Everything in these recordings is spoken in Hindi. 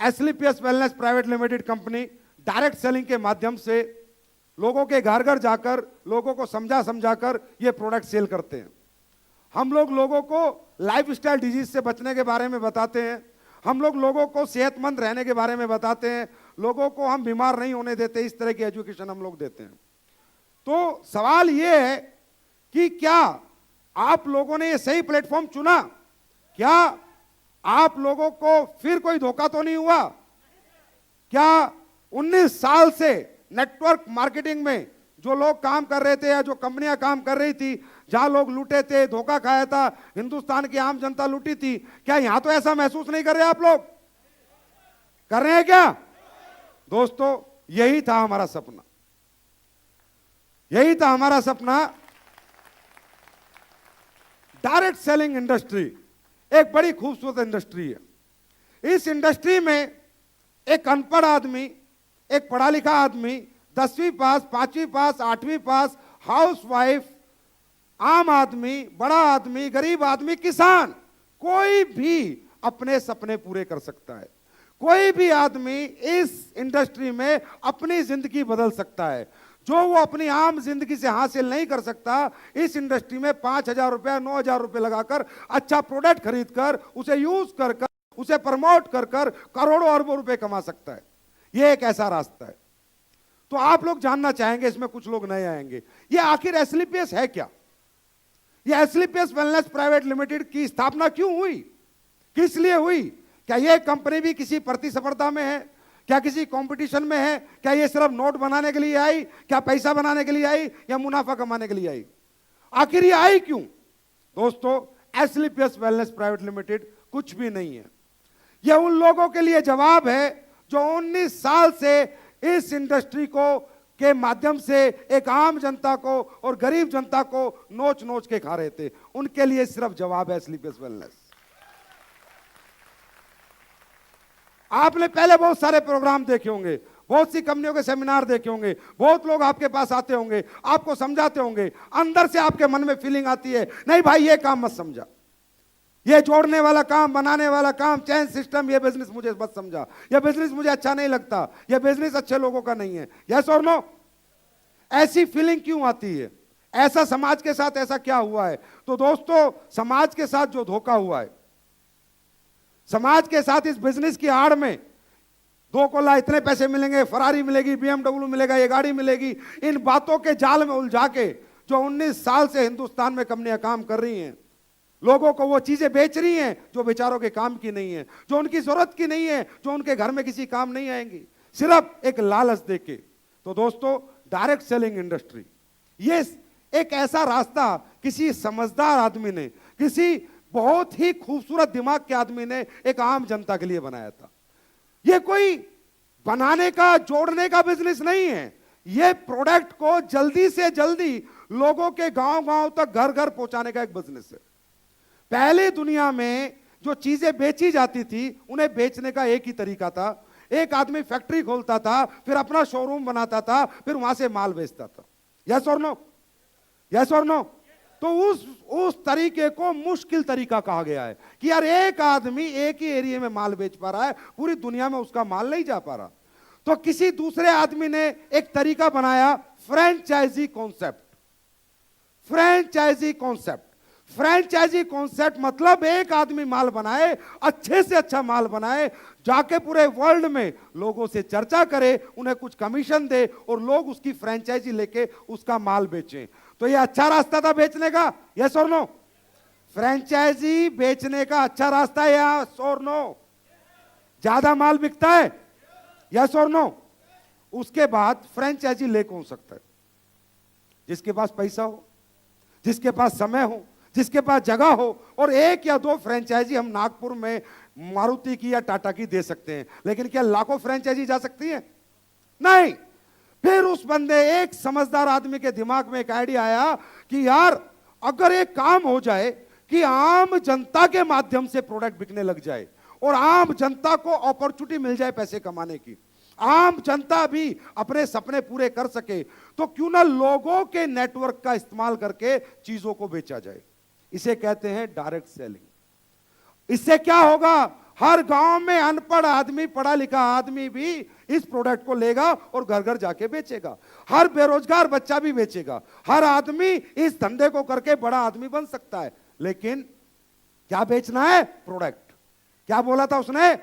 एसलीपीएस wellness private limited company direct selling के माध्यम से लोगों के घर घर जाकर लोगों को समझा समझाकर ये प्रोडक्ट सेल करते हैं। हम लोग लोगों को लाइफस्टाइल डिजीज से बचने के बारे में बताते हैं, हम लोग लोगों को सेहतमंद रहने के बारे में बताते हैं, लोगों को हम बीमार नहीं होने देते, इस तरह की एजुकेशन हम लोग देते हैं। तो सवाल ये है कि क्या आप लोगों ने ये सही प्लेटफॉर्म चुना? क्या आप लोगों को फिर कोई धोखा तो नहीं हुआ? क्या 19 साल से नेटवर्क मार्केटिंग में जो लोग काम कर रहे थे या जो कंपनियां काम कर रही थी, जहां लोग लूटे थे, धोखा खाया था, हिंदुस्तान की आम जनता लूटी थी, क्या यहां तो ऐसा महसूस नहीं कर रहे? आप लोग कर रहे हैं क्या? दोस्तों, यही था हमारा सपना, यही था हमारा सपना। डायरेक्ट सेलिंग इंडस्ट्री एक बड़ी खूबसूरत इंडस्ट्री है। इस इंडस्ट्री में एक अनपढ़ आदमी, एक पढ़ा लिखा आदमी, 10वीं पास, 5वीं पास, 8वीं पास, हाउसवाइफ, आम आदमी, बड़ा आदमी, गरीब आदमी, किसान, कोई भी अपने सपने पूरे कर सकता है। कोई भी आदमी इस इंडस्ट्री में अपनी जिंदगी बदल सकता है। जो वो अपनी आम जिंदगी से हासिल नहीं कर सकता, इस इंडस्ट्री में 5,000 रुपया, 9,000 रुपये लगाकर अच्छा प्रोडक्ट खरीदकर उसे यूज कर उसे प्रमोट कर करोड़ों अरबों रुपए कमा सकता है। ये एक ऐसा रास्ता है। तो आप लोग जानना चाहेंगे, इसमें कुछ लोग नए आएंगे, ये आखिर एसलीपीएस है क्या? ये एसलीपीएस वेलनेस प्राइवेट लिमिटेड की स्थापना क्यों हुई, किस लिए हुई? क्या ये कंपनी भी किसी प्रतिस्पर्धा में है? क्या किसी कंपटीशन में है? क्या ये सिर्फ नोट बनाने के लिए आई? क्या पैसा बनाने के लिए आई या मुनाफा कमाने के लिए आई? आखिर ये आई क्यों? दोस्तों, एसलीपीएस वेलनेस प्राइवेट लिमिटेड कुछ भी नहीं है। यह उन लोगों के लिए जवाब है जो 19 साल से इस इंडस्ट्री को के माध्यम से एक आम जनता को और गरीब जनता को नोच नोच के खा रहे थे। उनके लिए सिर्फ जवाब है एसलीपीएस वेलनेस। आपने पहले बहुत सारे प्रोग्राम देखे होंगे, बहुत सी कंपनियों के सेमिनार देखे होंगे, बहुत लोग आपके पास आते होंगे, आपको समझाते होंगे, अंदर से आपके मन में फीलिंग आती है, नहीं भाई ये काम मत समझा, ये जोड़ने वाला काम, बनाने वाला काम, चेन सिस्टम, ये बिजनेस मुझे मत समझा, ये बिजनेस मुझे अच्छा नहीं लगता, ये बिजनेस अच्छे लोगों का नहीं है। यस और नो? ऐसी फीलिंग क्यों आती है? ऐसा समाज के साथ ऐसा क्या हुआ है? तो दोस्तों, समाज के साथ जो धोखा हुआ है, समाज के साथ इस बिजनेस की आड़ में 2 कोला इतने पैसे मिलेंगे, फरारी मिलेगी, बीएमडब्ल्यू मिलेगा, ये गाड़ी मिलेगी, इन बातों के जाल में उलझा के जो 19 साल से हिंदुस्तान में कंपनियां काम कर रही हैं, लोगों को वो चीजें बेच रही हैं जो बेचारों के काम की नहीं है, जो उनकी जरूरत की नहीं है, जो उनके घर में किसी काम नहीं आएंगी, सिर्फ एक लालच देके। तो दोस्तों, डायरेक्ट सेलिंग इंडस्ट्री ये एक ऐसा रास्ता किसी समझदार आदमी ने, किसी बहुत ही खूबसूरत दिमाग के आदमी ने एक आम जनता के लिए बनाया था। यह कोई बनाने का, जोड़ने का बिजनेस नहीं है। यह प्रोडक्ट को जल्दी से जल्दी लोगों के गांव गांव तक, घर घर पहुंचाने का एक बिजनेस है। पहले दुनिया में जो चीजें बेची जाती थी, उन्हें बेचने का एक ही तरीका था। एक आदमी फैक्ट्री खोलता था, फिर अपना शोरूम बनाता था, फिर वहां से माल बेचता था। यस और नो? यस और नो? तो उस तरीके को मुश्किल तरीका कहा गया है कि यार एक आदमी एक ही एरिया में माल बेच पा रहा है, पूरी दुनिया में उसका माल नहीं जा पा रहा। तो किसी दूसरे आदमी ने एक तरीका बनाया, franchisee concept. Franchisee concept, franchisee concept मतलब एक आदमी माल बनाए, अच्छे से अच्छा माल बनाए, जाके पूरे वर्ल्ड में लोगों से चर्चा करे, उन्हें कुछ कमीशन दे और लोग उसकी फ्रेंचाइजी लेके उसका माल बेचें। तो ये अच्छा रास्ता था बेचने का? यस और नो? फ्रेंचाइजी बेचने का अच्छा रास्ता है? यस और नो? ज्यादा माल बिकता है? यस और नो? उसके बाद फ्रेंचाइजी ले कौन सकता है? जिसके पास पैसा हो, जिसके पास समय हो, जिसके पास जगह हो। और 1 या 2 फ्रेंचाइजी हम नागपुर में मारुति की या टाटा की दे सकते हैं, लेकिन क्या लाखों फ्रेंचाइजी जा सकती है? नहीं। फिर उस बंदे, एक समझदार आदमी के दिमाग में एक आइडिया आया कि यार अगर एक काम हो जाए कि आम जनता के माध्यम से प्रोडक्ट बिकने लग जाए और आम जनता को अपॉर्चुनिटी मिल जाए पैसे कमाने की, आम जनता भी अपने सपने पूरे कर सके, तो क्यों ना लोगों के नेटवर्क का इस्तेमाल करके चीजों को बेचा जाए। इसे कहते हैं डायरेक्ट सेलिंग। इससे क्या होगा? हर गांव में अनपढ़ आदमी, पढ़ा लिखा आदमी भी इस प्रोडक्ट को लेगा और घर घर जाके बेचेगा। हर बेरोजगार बच्चा भी बेचेगा। हर आदमी इस धंधे को करके बड़ा आदमी बन सकता है। लेकिन क्या बेचना है? प्रोडक्ट। क्या बोला था उसने?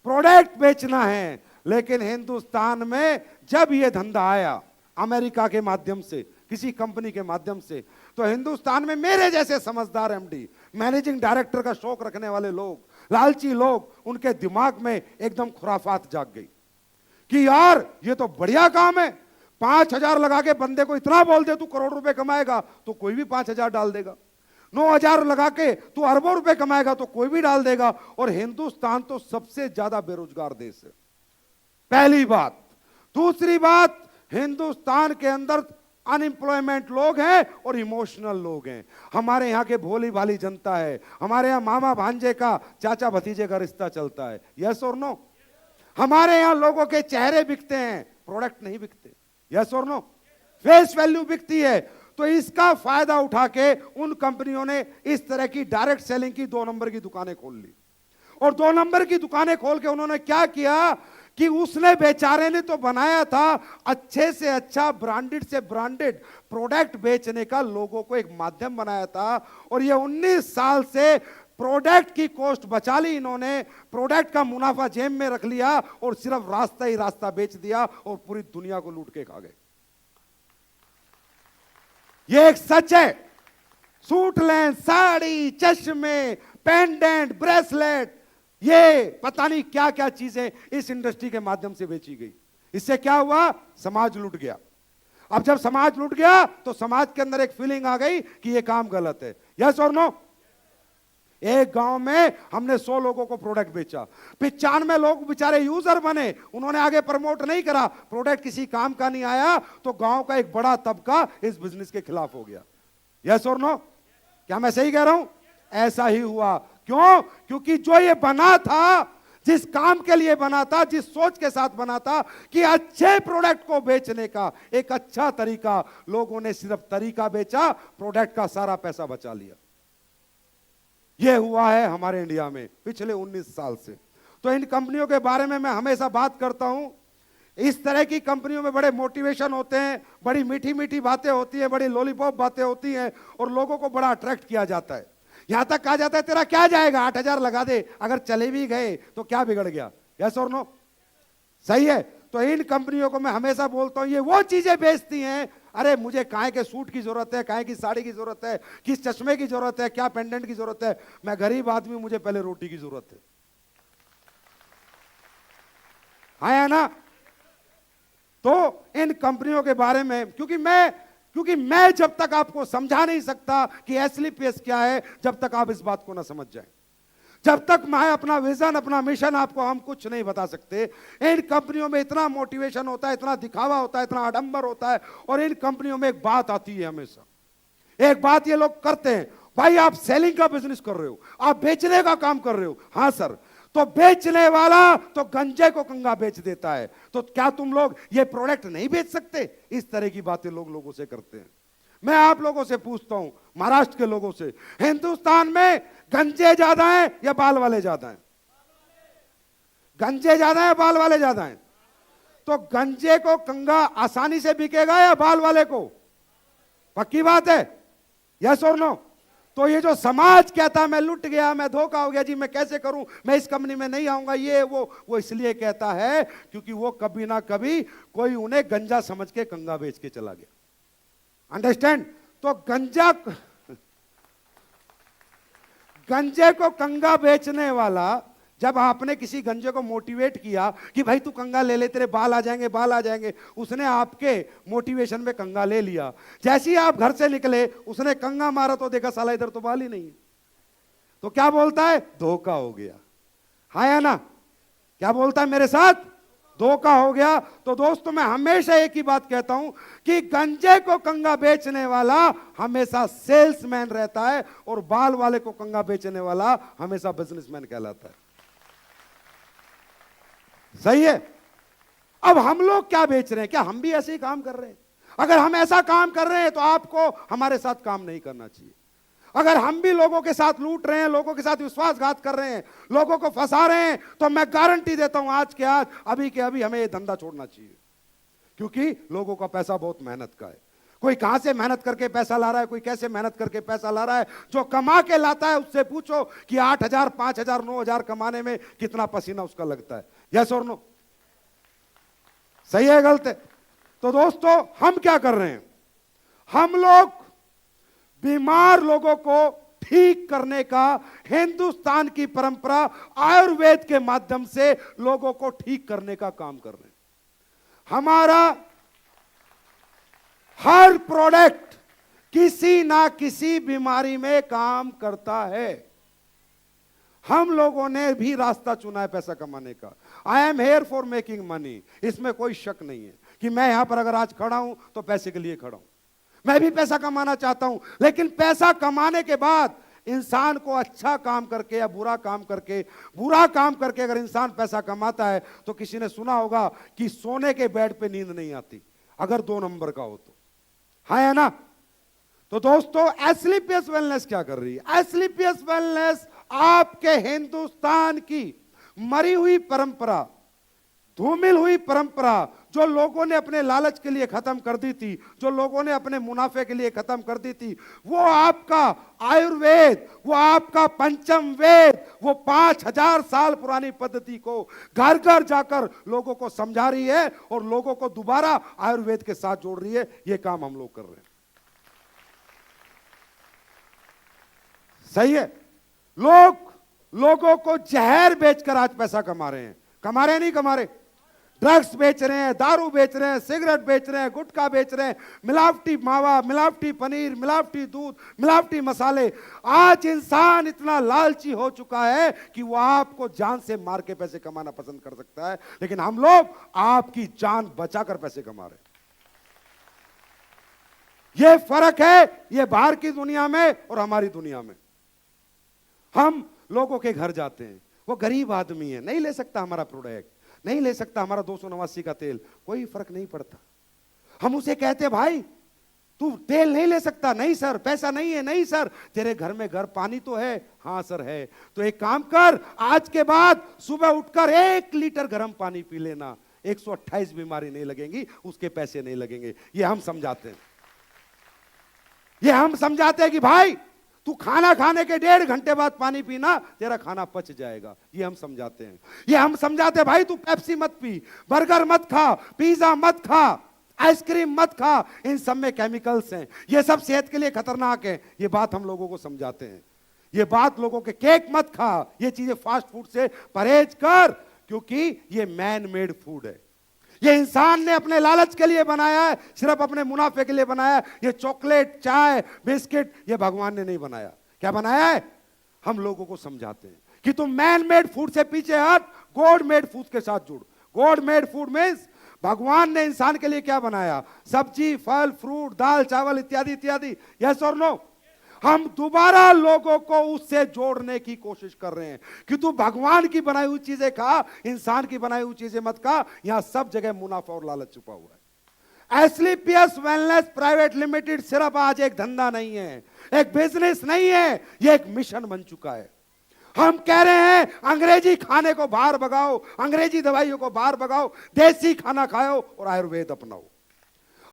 प्रोडक्ट बेचना है। लेकिन हिंदुस्तान में जब यह धंधा आया अमेरिका के माध्यम से, किसी कंपनी के माध्यम से, तो हिंदुस्तान में मेरे जैसे समझदार एमडी, मैनेजिंग डायरेक्टर का शौक रखने वाले लोग, लालची लोग, उनके दिमाग में एकदम खुराफात जाग गई कि यार ये तो बढ़िया काम है। 5,000 लगा के बंदे को इतना बोल दे तू करोड़ रुपए कमाएगा तो कोई भी 5,000 डाल देगा। 9,000 लगा के तू अरबों रुपए कमाएगा तो कोई भी डाल देगा। और हिंदुस्तान तो सबसे ज्यादा बेरोजगार देश है, पहली बात। दूसरी बात, हिंदुस्तान के अंदर अनएम्प्लॉयमेंट लोग हैं और इमोशनल लोग हैं। हमारे यहाँ के भोली भाली जनता है। हमारे यहाँ मामा भांजे का, चाचा भतीजे का रिश्ता चलता है। यस और नो? हमारे यहाँ लोगों के चेहरे बिकते हैं, प्रोडक्ट नहीं बिकते। यस और नो? फेस वैल्यू बिकती है। तो इसका फायदा उठा के उन कंपनियों ने इस तरह की डायरेक्ट सेलिंग की 2 नंबर की दुकानें खोल ली। और 2 नंबर की दुकानें खोल के उन्होंने क्या किया कि उसने बेचारे ने तो बनाया था अच्छे से अच्छा, ब्रांडेड से ब्रांडेड प्रोडक्ट बेचने का, लोगों को एक माध्यम बनाया था। और ये 19 साल से प्रोडक्ट की कॉस्ट बचा ली इन्होंने, प्रोडक्ट का मुनाफा जेब में रख लिया और सिर्फ रास्ता ही रास्ता बेच दिया और पूरी दुनिया को लूट के खा गए। ये एक सच है। सूट लें, साड़ी, चश्मे, पेंडेंट, ब्रेसलेट, ये पता नहीं क्या क्या चीजें इस इंडस्ट्री के माध्यम से बेची गई। इससे क्या हुआ? समाज लूट गया। अब जब समाज लूट गया तो समाज के अंदर एक फीलिंग आ गई कि ये काम गलत है। यस और नो? एक गांव में हमने 100 लोगों को प्रोडक्ट बेचा, 95 लोग बेचारे यूजर बने, उन्होंने आगे प्रमोट नहीं करा, प्रोडक्ट किसी काम का नहीं आया, तो गांव का एक बड़ा तबका इस बिजनेस के खिलाफ हो गया। यस और नो? क्या मैं सही कह रहा हूं? ऐसा ही हुआ। क्यों? क्योंकि जो ये बना था, जिस काम के लिए बना था, जिस सोच के साथ बना था कि अच्छे प्रोडक्ट को बेचने का एक अच्छा तरीका, लोगों ने सिर्फ तरीका बेचा, प्रोडक्ट का सारा पैसा बचा लिया। यह हुआ है हमारे इंडिया में पिछले 19 साल से। तो इन कंपनियों के बारे में मैं हमेशा बात करता हूं। इस तरह की कंपनियों में बड़े मोटिवेशन होते हैं, बड़ी मीठी मीठी बातें होती हैं, बड़ी लॉलीपॉप बातें होती हैं और लोगों को बड़ा अट्रैक्ट किया जाता है। यहां तक कहा जाता है तेरा क्या जाएगा, 8,000 लगा दे, अगर चले भी गए तो क्या बिगड़ गया। यस और नो? सही है। तो इन कंपनियों को मैं हमेशा बोलता हूं, ये वो चीजें बेचती हैं, अरे मुझे काहे के सूट की जरूरत है, काहे की साड़ी की जरूरत है, किस चश्मे की जरूरत है, क्या पेंडेंट की जरूरत है, मैं गरीब आदमी, मुझे पहले रोटी की जरूरत है। है ना? तो इन कंपनियों के बारे में क्योंकि मैं जब तक आपको समझा नहीं सकता कि एसलीपीएस क्या है, जब तक आप इस बात को ना समझ जाएं, जब तक मैं अपना विजन, अपना मिशन आपको हम कुछ नहीं बता सकते। इन कंपनियों में इतना मोटिवेशन होता है, इतना दिखावा होता है, इतना आडंबर होता है। और इन कंपनियों में एक बात आती है हमेशा, एक बात ये लोग करते हैं, भाई आप सेलिंग का बिजनेस कर रहे हो, आप बेचने का काम कर रहे हो। हाँ सर, तो बेचने वाला तो गंजे को कंगा बेच देता है, तो क्या तुम लोग ये प्रोडक्ट नहीं बेच सकते? इस तरह की बातें लोग लोगों से करते हैं। मैं आप लोगों से पूछता हूं, महाराष्ट्र के लोगों से, हिंदुस्तान में गंजे ज्यादा हैं या बाल वाले ज्यादा हैं? गंजे ज्यादा हैं, बाल वाले ज्यादा हैं? तो गंजे को कंगा आसानी से बिकेगा या बाल वाले को? पक्की बात है। यस और नो? तो ये जो समाज कहता है मैं लुट गया, मैं धोखा हो गया जी, मैं कैसे करूं, मैं इस कंपनी में नहीं आऊंगा, ये वो इसलिए कहता है क्योंकि वो कभी ना कभी कोई उन्हें गंजा समझ के कंगा बेच के चला गया। अंडरस्टैंड? तो गंजे को कंगा बेचने वाला, जब आपने किसी गंजे को मोटिवेट किया कि भाई तू कंगा ले ले, तेरे बाल आ जाएंगे, बाल आ जाएंगे, उसने आपके मोटिवेशन में कंगा ले लिया। जैसे ही आप घर से निकले, उसने कंगा मारा तो देखा साला इधर तो बाल ही नहीं है, तो क्या बोलता है? धोखा हो गया। हाँ या ना? क्या बोलता है मेरे साथ? धोखा हो गया। तो दोस्तों मैं हमेशा एक ही बात कहता हूं कि गंजे को कंगा बेचने वाला हमेशा सेल्समैन रहता है और बाल वाले को कंगा बेचने वाला हमेशा बिजनेसमैन कहलाता है। सही है? अब हम लोग क्या बेच रहे हैं? क्या हम भी ऐसे ही काम कर रहे हैं? अगर हम ऐसा काम कर रहे हैं तो आपको हमारे साथ काम नहीं करना चाहिए। अगर हम भी लोगों के साथ लूट रहे हैं, लोगों के साथ विश्वासघात कर रहे हैं, लोगों को फंसा रहे हैं, तो मैं गारंटी देता हूं आज के आज, अभी के अभी हमें यह धंधा छोड़ना चाहिए। क्योंकि लोगों का पैसा बहुत मेहनत का है। कोई कहां से मेहनत करके पैसा ला रहा है, कोई कैसे मेहनत करके पैसा ला रहा है। जो कमा के लाता है उससे पूछो कि 8,000, 5,000, 9,000 कमाने में कितना पसीना उसका लगता है। यस और नो? सही है गलत है? तो दोस्तों हम क्या कर रहे हैं, हम लोग बीमार लोगों को ठीक करने का हिंदुस्तान की परंपरा आयुर्वेद के माध्यम से लोगों को ठीक करने का काम कर रहे हैं। हमारा हर प्रोडक्ट किसी ना किसी बीमारी में काम करता है। हम लोगों ने भी रास्ता चुना है पैसा कमाने का। I am here for making money, इसमें कोई शक नहीं है कि मैं यहां पर अगर आज खड़ा हूं तो पैसे के लिए खड़ा हूं। मैं भी पैसा कमाना चाहता हूं, लेकिन पैसा कमाने के बाद इंसान को अच्छा काम करके या बुरा काम करके अगर इंसान पैसा कमाता है तो किसी ने सुना होगा कि सोने के बेड पे नींद नहीं आती अगर 2 नंबर का हो तो, है ना? तो दोस्तों एस्क्लेपियस वेलनेस क्या कर रही है? एस्क्लेपियस वेलनेस आपके हिंदुस्तान की मरी हुई परंपरा, धूमिल हुई परंपरा, जो लोगों ने अपने लालच के लिए खत्म कर दी थी, जो लोगों ने अपने मुनाफे के लिए खत्म कर दी थी, वो आपका आयुर्वेद, वो आपका पंचम वेद, वो 5,000 साल पुरानी पद्धति को घर घर जाकर लोगों को समझा रही है और लोगों को दोबारा आयुर्वेद के साथ जोड़ रही है। ये काम हम लोग कर रहे हैं। सही है? लोगों को जहर बेचकर आज पैसा कमा रहे हैं। कमा रहे नहीं कमा रहे? ड्रग्स बेच रहे हैं, दारू बेच रहे हैं, सिगरेट बेच रहे हैं, गुटखा बेच रहे हैं, मिलावटी मावा, मिलावटी पनीर, मिलावटी दूध, मिलावटी मसाले। आज इंसान इतना लालची हो चुका है कि वो आपको जान से मार के पैसे कमाना पसंद कर सकता है, लेकिन हम लोग आपकी जान बचाकर पैसे कमा रहे हैं। ये फर्क है, ये बाहर की दुनिया में और हमारी दुनिया में। हम लोगों के घर जाते हैं, वो गरीब आदमी है, नहीं ले सकता हमारा प्रोडक्ट, नहीं ले सकता हमारा 289 का तेल, कोई फर्क नहीं पड़ता। हम उसे कहते भाई तू तेल नहीं ले सकता, नहीं सर पैसा नहीं है, नहीं सर तेरे घर में घर पानी तो है, हाँ सर है, तो एक काम कर, आज के बाद सुबह उठकर 1 लीटर गर्म पानी पी लेना, 128 बीमारी नहीं लगेंगी, उसके पैसे नहीं लगेंगे। ये हम समझाते हैं। ये हम समझाते हैं कि भाई तू खाना खाने के 1.5 घंटे बाद पानी पीना, तेरा खाना पच जाएगा। ये हम समझाते हैं। ये हम समझाते हैं भाई तू पेप्सी मत पी, बर्गर मत खा, पिज्जा मत खा, आइसक्रीम मत खा, इन सब में केमिकल्स हैं, ये सब सेहत के लिए खतरनाक है। ये बात हम लोगों को समझाते हैं। ये बात लोगों के, केक मत खा, ये चीजें फास्ट फूड से परहेज कर, क्योंकि ये मैन मेड फूड है। ये इंसान ने अपने लालच के लिए बनाया है, सिर्फ अपने मुनाफे के लिए बनाया है। ये चॉकलेट, चाय, बिस्किट, ये भगवान ने नहीं बनाया। क्या बनाया है? हम लोगों को समझाते हैं कि तुम मैन मेड फूड से पीछे हट, गॉड मेड फूड के साथ जुड़। गॉड मेड फूड मींस भगवान ने इंसान के लिए क्या बनाया? सब्जी, फल, फ्रूट, दाल, चावल इत्यादि इत्यादि। यस और नो? हम दोबारा लोगों को उससे जोड़ने की कोशिश कर रहे हैं कि तू भगवान की बनाई हुई चीजें खा, इंसान की बनाई हुई चीजें मत खा। यहां सब जगह मुनाफा और लालच छुपा हुआ है। एस्क्लेपियस वेलनेस प्राइवेट लिमिटेड सिर्फ आज एक धंधा नहीं है, एक बिजनेस नहीं है, यह एक मिशन बन चुका है। हम कह रहे हैं अंग्रेजी खाने को बाहर भगाओ, अंग्रेजी दवाइयों को बाहर भगाओ, देसी खाना खाओ और आयुर्वेद अपनाओ।